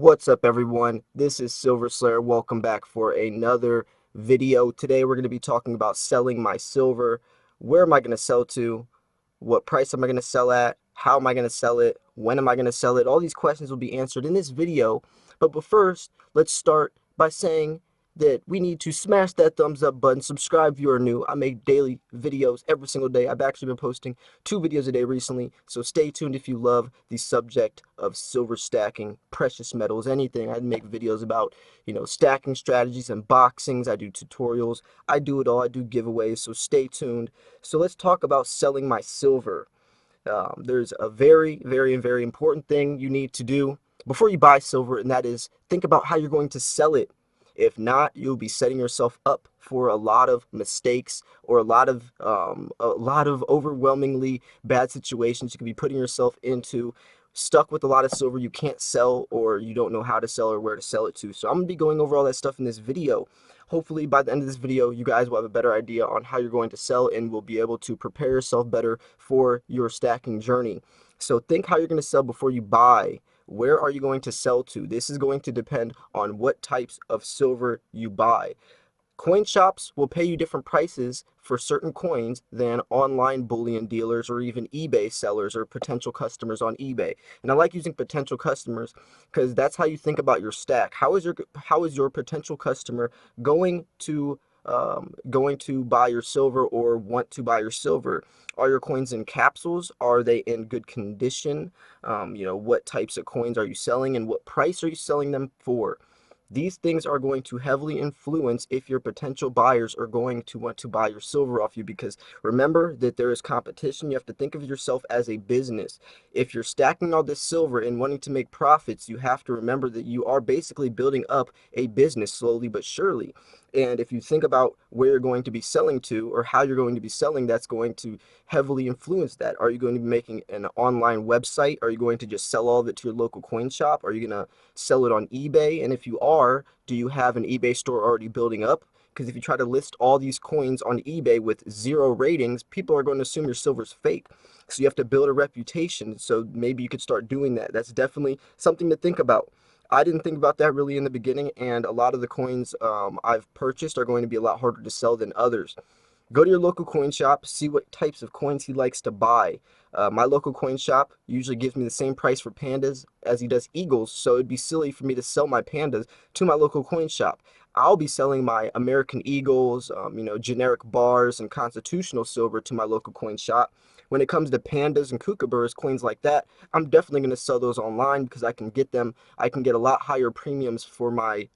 What's up, everyone? This is Silver Slayer. Welcome back for another video. Today we're going to be talking about selling my silver. Where am I going to sell to? What price am I going to sell at? How am I going to sell it? When am I going to sell it? All these questions will be answered in this video. But first, let's start by saying that we need to smash that thumbs up button, subscribe if you are new. I make daily videos every single day. I've actually been posting 2 videos a day recently, so stay tuned if you love the subject of silver stacking, precious metals, anything. I make videos about, stacking strategies, unboxings. I do tutorials. I do it all. I do giveaways, so stay tuned. So let's talk about selling my silver. There's a very, very, very important thing you need to do before you buy silver, and that is think about how you're going to sell it. If not, you'll be setting yourself up for a lot of mistakes or a lot of overwhelmingly bad situations. You could be putting yourself into stuck with a lot of silver you can't sell, or you don't know how to sell or where to sell it to. So I'm going to be going over all that stuff in this video. Hopefully by the end of this video, you guys will have a better idea on how you're going to sell and will be able to prepare yourself better for your stacking journey. So think how you're going to sell before you buy. Where are you going to sell to? This is going to depend on what types of silver you buy. Coin shops will pay you different prices for certain coins than online bullion dealers or even eBay sellers or potential customers on eBay. And I like using potential customers because that's how you think about your stack. How is your potential customer going to buy your silver or want to buy your silver? Are your coins in capsules? Are they in good condition? What types of coins are you selling and what price are you selling them for? These things are going to heavily influence if your potential buyers are going to want to buy your silver off you, because remember that there is competition. You have to think of yourself as a business. If you're stacking all this silver and wanting to make profits, you have to remember that you are basically building up a business slowly but surely. And if you think about where you're going to be selling to or how you're going to be selling, that's going to heavily influence that. Are you going to be making an online website? Are you going to just sell all of it to your local coin shop? Are you going to sell it on eBay? And if you are, do you have an eBay store already building up? Because if you try to list all these coins on eBay with 0 ratings, people are going to assume your silver's fake. So you have to build a reputation. So maybe you could start doing that. That's definitely something to think about. I didn't think about that really in the beginning, and a lot of the coins I've purchased are going to be a lot harder to sell than others. Go to your local coin shop, see what types of coins he likes to buy. My local coin shop usually gives me the same price for pandas as he does eagles, so it'd be silly for me to sell my pandas to my local coin shop. I'll be selling my American Eagles, generic bars and constitutional silver to my local coin shop. When it comes to pandas and kookaburras, coins like that, I'm definitely going to sell those online because I can get a lot higher premiums from my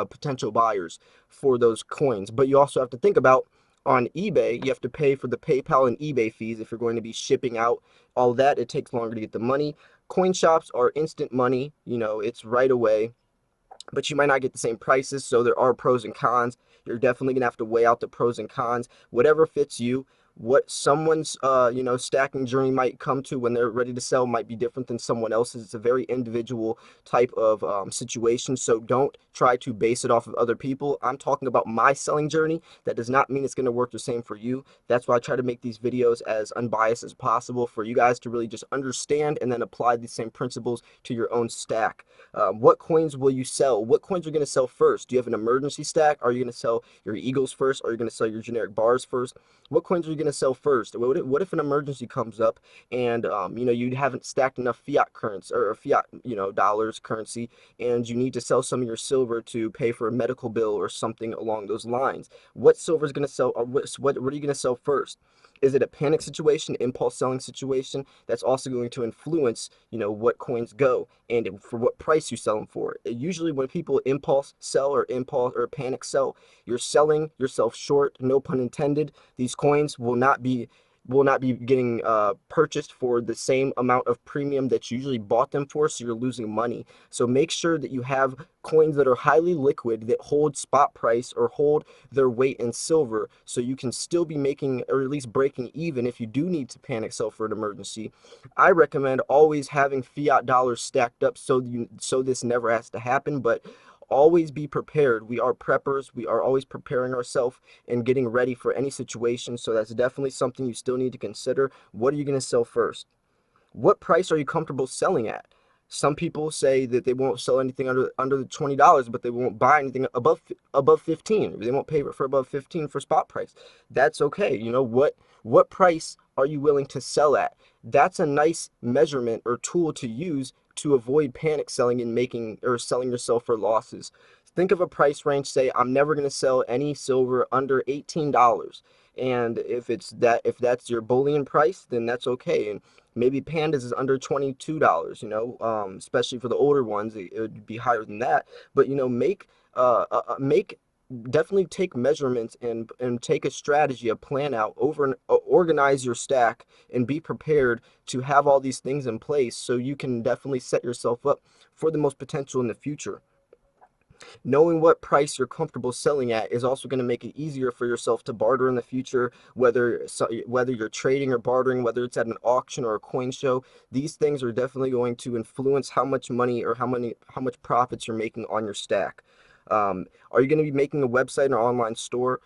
potential buyers for those coins. But you also have to think about, on eBay, you have to pay for the PayPal and eBay fees if you're going to be shipping out all that. It takes longer to get the money. Coin shops are instant money, it's right away, but you might not get the same prices, so there are pros and cons. You're definitely gonna have to weigh out the pros and cons. Whatever fits you. What someone's stacking journey might come to when they're ready to sell might be different than someone else's. It's a very individual type of situation, so don't try to base it off of other people. I'm talking about my selling journey. That does not mean it's going to work the same for you. That's why I try to make these videos as unbiased as possible for you guys to really just understand and then apply these same principles to your own stack. What coins will you sell? What coins are you going to sell first? Do you have an emergency stack? Are you going to sell your Eagles first? Are you going to sell your generic bars first? What coins are you going to sell first? What if an emergency comes up and you haven't stacked enough fiat currency or fiat dollars currency, and you need to sell some of your silver to pay for a medical bill or something along those lines? What silver is going to sell, or what are you going to sell first? Is it a panic situation, impulse selling situation? That's also going to influence, what coins go and for what price you sell them for. Usually when people impulse sell or panic sell, you're selling yourself short, no pun intended. These coins will not be getting purchased for the same amount of premium that you usually bought them for, so you're losing money. So make sure that you have coins that are highly liquid, that hold spot price or hold their weight in silver, so you can still be making or at least breaking even if you do need to panic sell for an emergency. I recommend always having fiat dollars stacked up so this never has to happen, but always be prepared. We are preppers. We are always preparing ourselves and getting ready for any situation. So that's definitely something you still need to consider. What are you going to sell first? What price are you comfortable selling at? Some people say that they won't sell anything under the $20, but they won't buy anything above 15. They won't pay for above 15 for spot price. That's okay. You know what price are you willing to sell at? That's a nice measurement or tool to use to avoid panic selling and making or selling yourself for losses. Think of a price range. Say I'm never going to sell any silver under $18. And if that's your bullion price, then that's okay. And maybe Pandas is under $22, especially for the older ones, it would be higher than that. But make definitely take measurements and take a strategy, a plan out, organize your stack, and be prepared to have all these things in place so you can definitely set yourself up for the most potential in the future. Knowing what price you're comfortable selling at is also going to make it easier for yourself to barter in the future, whether you're trading or bartering, whether it's at an auction or a coin show. These things are definitely going to influence how much money or how much profits you're making on your stack. Are you going to be making a website or online store?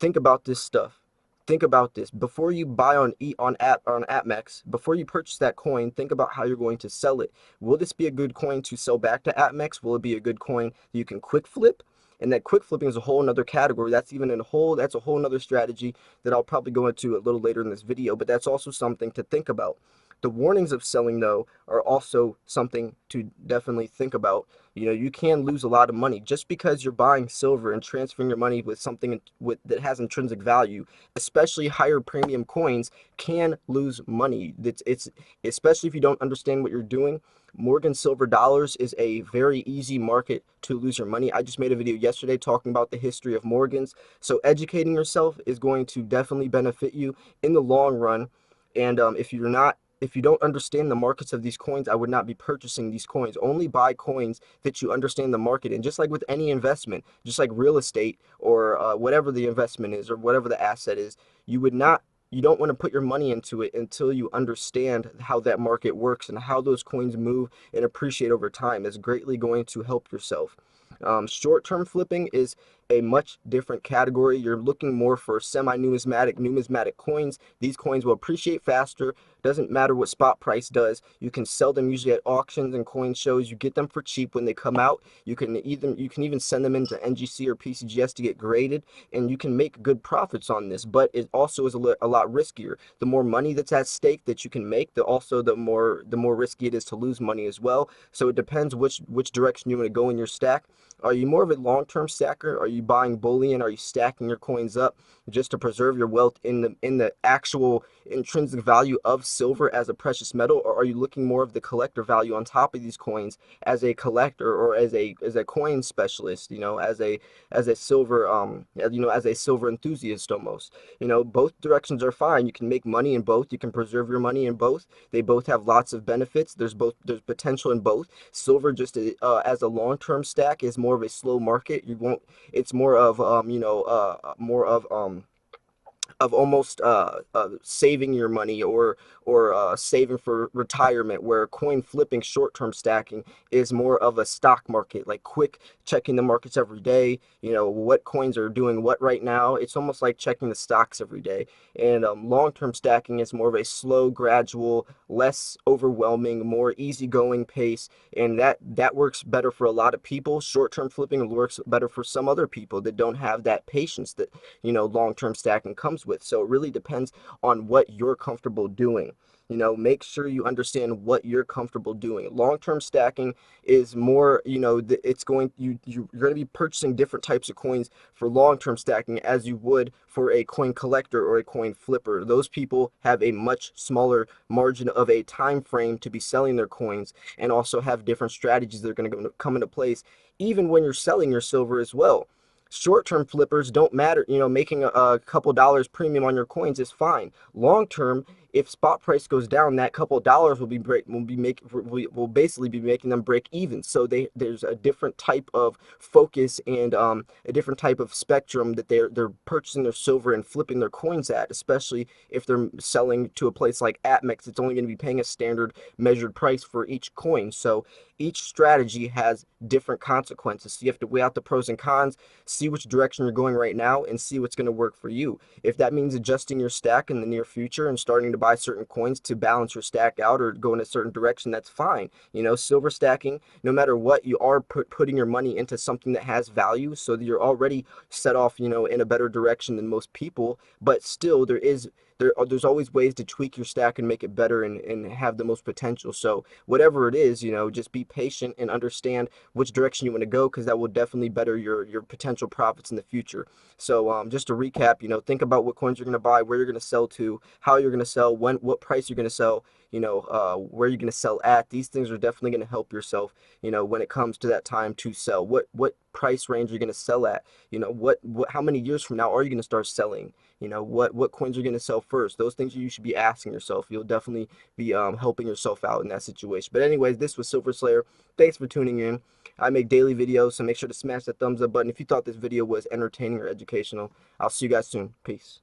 Think about this stuff. Think about this before you buy on AppMex. Before you purchase that coin, think about how you're going to sell it. Will this be a good coin to sell back to AppMex? Will it be a good coin that you can quick flip? And that quick flipping is a whole another category. That's a whole another strategy that I'll probably go into a little later in this video, but that's also something to think about. The warnings of selling, though, are also something to definitely think about. You can lose a lot of money just because you're buying silver and transferring your money with something that has intrinsic value. Especially higher premium coins can lose money. It's especially if you don't understand what you're doing. Morgan silver dollars is a very easy market to lose your money. I just made a video yesterday talking about the history of Morgans. So educating yourself is going to definitely benefit you in the long run. And if you don't understand the markets of these coins, I would not be purchasing these coins. Only buy coins that you understand the market. And just like with any investment, just like real estate or whatever the investment is or whatever the asset is, you don't want to put your money into it until you understand how that market works and how those coins move and appreciate over time. It's greatly going to help yourself. Short-term flipping is a much different category. You're looking more for numismatic coins. These coins will appreciate faster. Doesn't matter what spot price does. You can sell them usually at auctions and coin shows. You get them for cheap when they come out. You can even send them into NGC or PCGS to get graded, and you can make good profits on this. But it also is a lot riskier. The more money that's at stake that you can make, the more risky it is to lose money as well. So it depends which direction you want to go in your stack. Are you more of a long-term stacker? Are you buying bullion? Are you stacking your coins up just to preserve your wealth in the actual intrinsic value of silver as a precious metal, or are you looking more of the collector value on top of these coins as a collector or as a coin specialist? As a silver as a silver enthusiast almost. Both directions are fine. You can make money in both. You can preserve your money in both. They both have lots of benefits. There's potential in both. Silver just as a long-term stack is more of a slow market. It's more of almost saving your money or saving for retirement, where coin flipping, short-term stacking, is more of a stock market, like quick checking the markets every day, what coins are doing what right now. It's almost like checking the stocks every day. And long-term stacking is more of a slow, gradual, less overwhelming, more easygoing pace, and that works better for a lot of people. Short-term flipping works better for some other people that don't have that patience that long-term stacking comes with. So it really depends on what you're comfortable doing. Make sure you understand what you're comfortable doing. Long-term stacking is more, you're going to be purchasing different types of coins for long-term stacking as you would for a coin collector or a coin flipper. Those people have a much smaller margin of a time frame to be selling their coins, and also have different strategies that are going to come into place even when you're selling your silver as well. Short-term flippers don't matter. Making a couple dollars premium on your coins is fine. Long-term, if spot price goes down, that couple dollars will basically be making them break even. So there's a different type of focus and a different type of spectrum that they're purchasing their silver and flipping their coins at. Especially if they're selling to a place like AppMex, it's only going to be paying a standard measured price for each coin. So each strategy has different consequences. So you have to weigh out the pros and cons, see which direction you're going right now, and see what's going to work for you. If that means adjusting your stack in the near future and starting to buy certain coins to balance your stack out or go in a certain direction, that's fine. You know, silver stacking, no matter what, you are putting your money into something that has value, so that you're already set off, you know, in a better direction than most people. But still, there's always ways to tweak your stack and make it better and have the most potential. So whatever it is, you know, just be patient and understand which direction you want to go, because that will definitely better your potential profits in the future. So just to recap, you know, think about what coins you're going to buy, where you're going to sell to, how you're going to sell, what price you're going to sell, you know, where you're going to sell at. These things are definitely going to help yourself, you know, when it comes to that time to sell. What price range you're going to sell at, you know, how many years from now are you going to start selling, you know, what coins are going to sell first. Those things you should be asking yourself. You'll definitely be helping yourself out in that situation. But anyways, this was Silver Slayer. Thanks for tuning in. I make daily videos, so make sure to smash that thumbs up button if you thought this video was entertaining or educational. I'll see you guys soon. Peace.